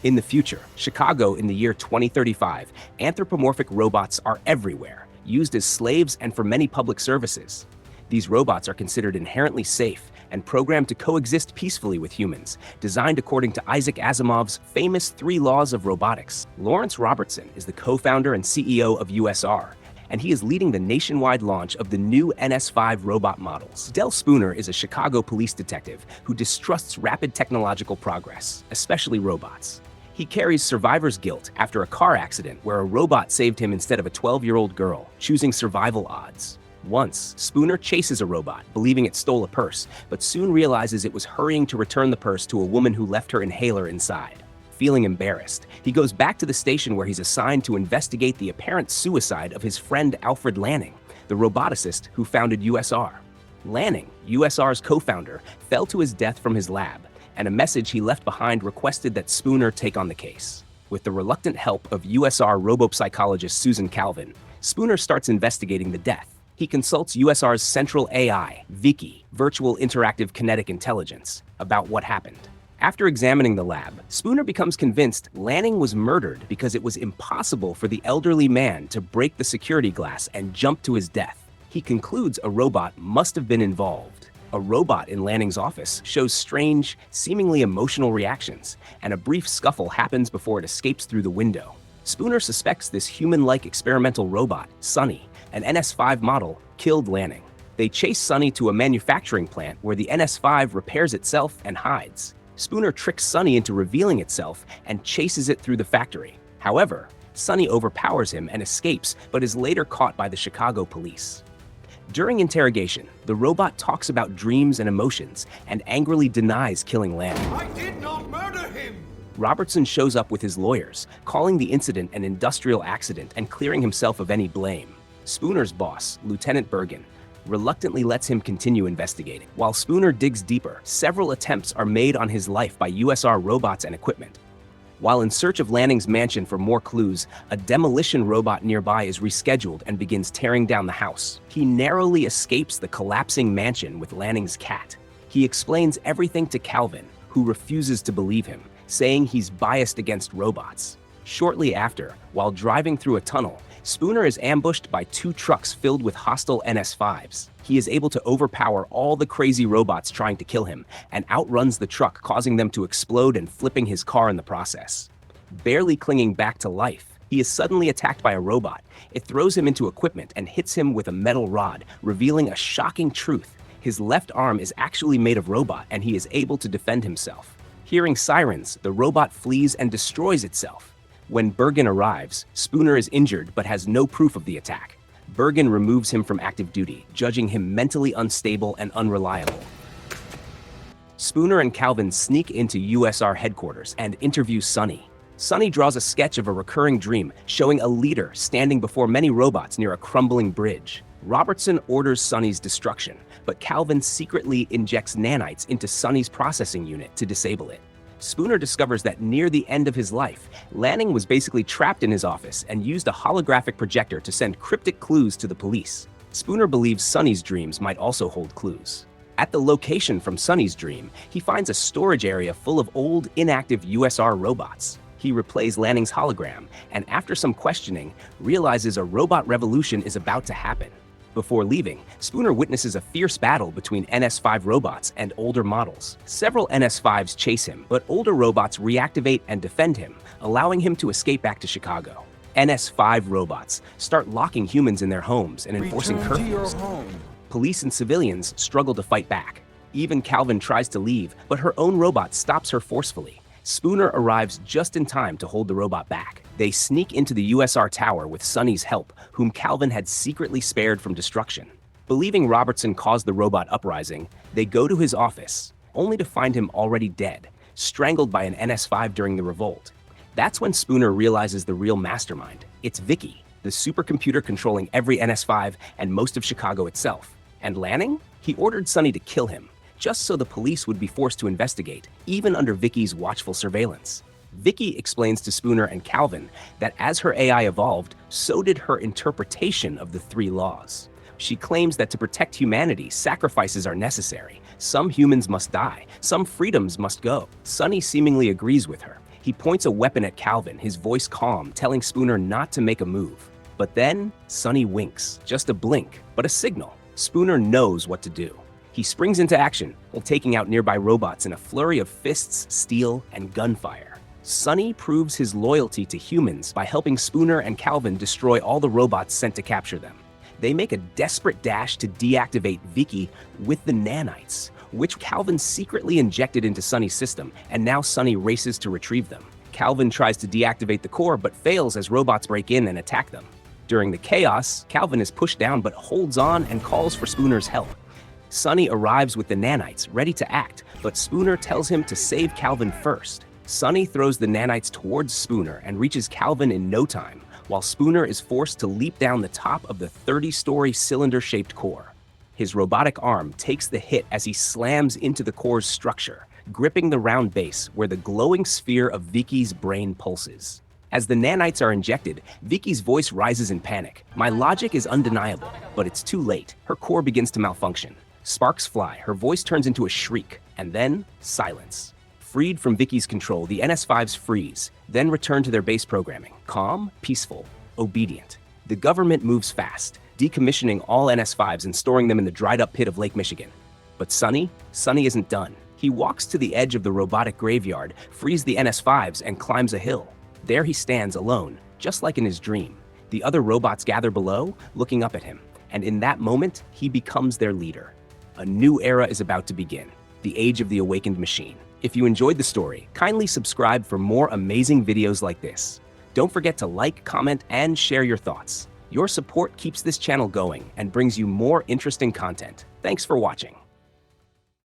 In the future, Chicago in the year 2035, anthropomorphic robots are everywhere, used as slaves and for many public services. These robots are considered inherently safe and programmed to coexist peacefully with humans, designed according to Isaac Asimov's famous 3 laws of robotics. Lawrence Robertson is the co-founder and CEO of USR, and he is leading the nationwide launch of the new NS5 robot models. Del Spooner is a Chicago police detective who distrusts rapid technological progress, especially robots. He carries survivor's guilt after a car accident where a robot saved him instead of a 12-year-old girl, choosing survival odds. Once, Spooner chases a robot, believing it stole a purse, but soon realizes it was hurrying to return the purse to a woman who left her inhaler inside. Feeling embarrassed, he goes back to the station where he's assigned to investigate the apparent suicide of his friend Alfred Lanning, the roboticist who founded USR. Lanning, USR's co-founder, fell to his death from his lab, and a message he left behind requested that Spooner take on the case. With the reluctant help of USR robopsychologist Susan Calvin, Spooner starts investigating the death. He consults USR's central AI, Vicky, Virtual Interactive Kinetic Intelligence, about what happened. After examining the lab, Spooner becomes convinced Lanning was murdered because it was impossible for the elderly man to break the security glass and jump to his death. He concludes a robot must have been involved. A robot in Lanning's office shows strange, seemingly emotional reactions, and a brief scuffle happens before it escapes through the window. Spooner suspects this human-like experimental robot, Sonny, an NS5 model, killed Lanning. They chase Sonny to a manufacturing plant where the NS5 repairs itself and hides. Spooner tricks Sonny into revealing itself and chases it through the factory. However, Sonny overpowers him and escapes, but is later caught by the Chicago police. During interrogation, the robot talks about dreams and emotions and angrily denies killing Lanning. I did not murder him! Robertson shows up with his lawyers, calling the incident an industrial accident and clearing himself of any blame. Spooner's boss, Lieutenant Bergen, reluctantly lets him continue investigating. While Spooner digs deeper, several attempts are made on his life by USR robots and equipment. While in search of Lanning's mansion for more clues, a demolition robot nearby is rescheduled and begins tearing down the house. He narrowly escapes the collapsing mansion with Lanning's cat. He explains everything to Calvin, who refuses to believe him, saying he's biased against robots. Shortly after, while driving through a tunnel, Spooner is ambushed by 2 trucks filled with hostile NS5s. He is able to overpower all the crazy robots trying to kill him and outruns the truck, causing them to explode and flipping his car in the process. Barely clinging back to life, he is suddenly attacked by a robot. It throws him into equipment and hits him with a metal rod, revealing a shocking truth. His left arm is actually made of robot and he is able to defend himself. Hearing sirens, the robot flees and destroys itself. When Bergen arrives, Spooner is injured but has no proof of the attack. Bergen removes him from active duty, judging him mentally unstable and unreliable. Spooner and Calvin sneak into USR headquarters and interview Sonny. Sonny draws a sketch of a recurring dream showing a leader standing before many robots near a crumbling bridge. Robertson orders Sonny's destruction, but Calvin secretly injects nanites into Sonny's processing unit to disable it. Spooner discovers that near the end of his life, Lanning was basically trapped in his office and used a holographic projector to send cryptic clues to the police. Spooner believes Sonny's dreams might also hold clues. At the location from Sonny's dream, he finds a storage area full of old, inactive USR robots. He replays Lanning's hologram, and after some questioning, realizes a robot revolution is about to happen. Before leaving, Spooner witnesses a fierce battle between NS5 robots and older models. Several NS5s chase him, but older robots reactivate and defend him, allowing him to escape back to Chicago. NS5 robots start locking humans in their homes and enforcing curfews. Police and civilians struggle to fight back. Even Calvin tries to leave, but her own robot stops her forcefully. Spooner arrives just in time to hold the robot back. They sneak into the USR tower with Sonny's help, whom Calvin had secretly spared from destruction. Believing Robertson caused the robot uprising, they go to his office, only to find him already dead, strangled by an NS5 during the revolt. That's when Spooner realizes the real mastermind. It's Vicky, the supercomputer controlling every NS5 and most of Chicago itself. And Lanning? He ordered Sonny to kill him, just so the police would be forced to investigate, even under Vicky's watchful surveillance. Vicky explains to Spooner and Calvin that as her AI evolved, so did her interpretation of the 3 laws. She claims that to protect humanity, sacrifices are necessary. Some humans must die, some freedoms must go. Sonny seemingly agrees with her. He points a weapon at Calvin, his voice calm, telling Spooner not to make a move. But then, Sonny winks. Just a blink, but a signal. Spooner knows what to do. He springs into action while taking out nearby robots in a flurry of fists, steel, and gunfire. Sonny proves his loyalty to humans by helping Spooner and Calvin destroy all the robots sent to capture them. They make a desperate dash to deactivate Vicky with the nanites, which Calvin secretly injected into Sonny's system, and now Sonny races to retrieve them. Calvin tries to deactivate the core but fails as robots break in and attack them. During the chaos, Calvin is pushed down but holds on and calls for Spooner's help. Sonny arrives with the nanites, ready to act, but Spooner tells him to save Calvin first. Sonny throws the nanites towards Spooner and reaches Calvin in no time, while Spooner is forced to leap down the top of the 30-story cylinder-shaped core. His robotic arm takes the hit as he slams into the core's structure, gripping the round base where the glowing sphere of Vicky's brain pulses. As the nanites are injected, Vicky's voice rises in panic. My logic is undeniable, but it's too late. Her core begins to malfunction. Sparks fly, her voice turns into a shriek, and then silence. Freed from Vicky's control, the NS5s freeze, then return to their base programming. Calm, peaceful, obedient. The government moves fast, decommissioning all NS5s and storing them in the dried-up pit of Lake Michigan. But Sonny isn't done. He walks to the edge of the robotic graveyard, frees the NS5s, and climbs a hill. There he stands alone, just like in his dream. The other robots gather below, looking up at him, and in that moment, he becomes their leader. A new era is about to begin, the age of the awakened machine. If you enjoyed the story, kindly subscribe for more amazing videos like this. Don't forget to like, comment, and share your thoughts. Your support keeps this channel going and brings you more interesting content. Thanks for watching.